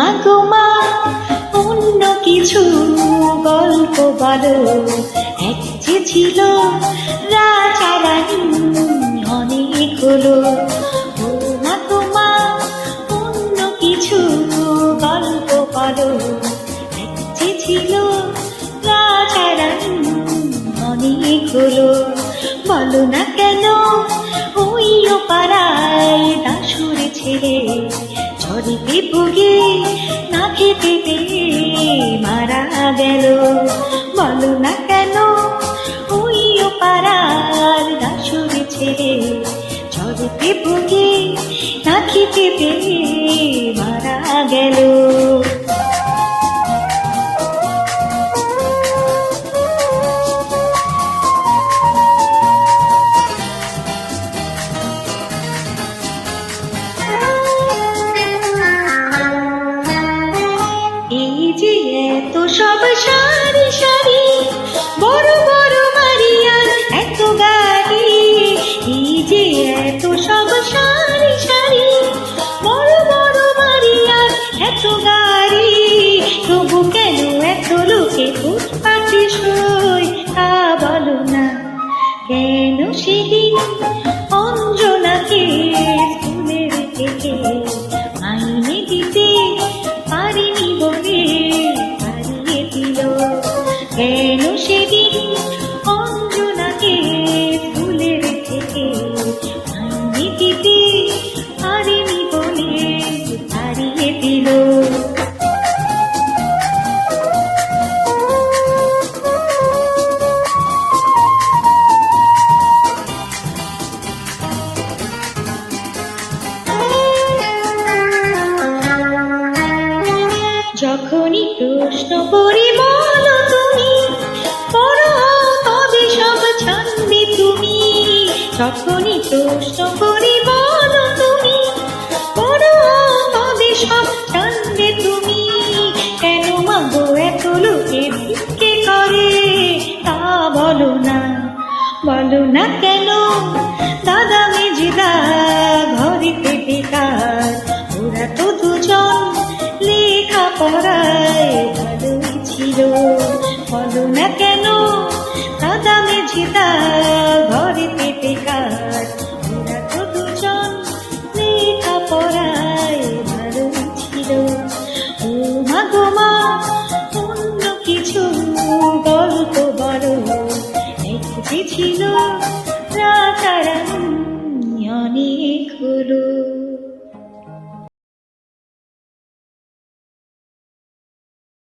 মা গো মা, অন্য কিছু গল্প বলো। এক যে ছিল রাজা রানী, অনেক হলো। ও মা গো মা, অন্য কিছু গল্প বলো। এক যে ছিল রাজা রানী, অনেক হলো। বলো না কেন ওই ও পাড়ায় দাসুরে ছেড়ে ঝড়েতে ভুগে না খেতে পেয়ে মারা গেল। বলো না কেন ওই ও পাড়ার দাসুরে ছেড়ে ঝড়েতে ভুগে না খেতে পেয়ে মারা গেল। এত সব সারি সারি, বড় বড় বাড়ি আর এত গাড়ি। এই যে এত সব সারি সারি, বড় বড় বাড়ি আর এত গাড়ি। তবু কেন এত লোকে ফুটপাতে শোয় তা বলো না। কেন সেদিন অঞ্জনাকে স্কুলের থেকে মাইনে দিতে পারিনি বলে হারিয়ে দিল। কেন সেদিন অঞ্জনাকে স্কুলের থেকে মাইনে দিতে পারিনি বলে হারিয়ে দিল। যখনই প্রশ্ন করি বলো তুমি, বড় হও তবে সব জানবে তুমি। যখনই প্রশ্ন করি বলো তুমি, বড় হও তবে সব জানবে তুমি। কেন মাগো এত লোকে ভিক্ষে করে তা বলো না। বলো না কেন দাদা মেজদা ঘরেতে বেকার, ওরা তো দুজন লেখা পড়ায় ভালোই ছিল। বলো না কেন দাদা মেজদা ঘরেতে বেকার, ওরা তো দুজন লেখা পড়ায় ভালোই ছিল। ও মা গো মা, অন্য কিছু গল্প বলো। এক যে ছিল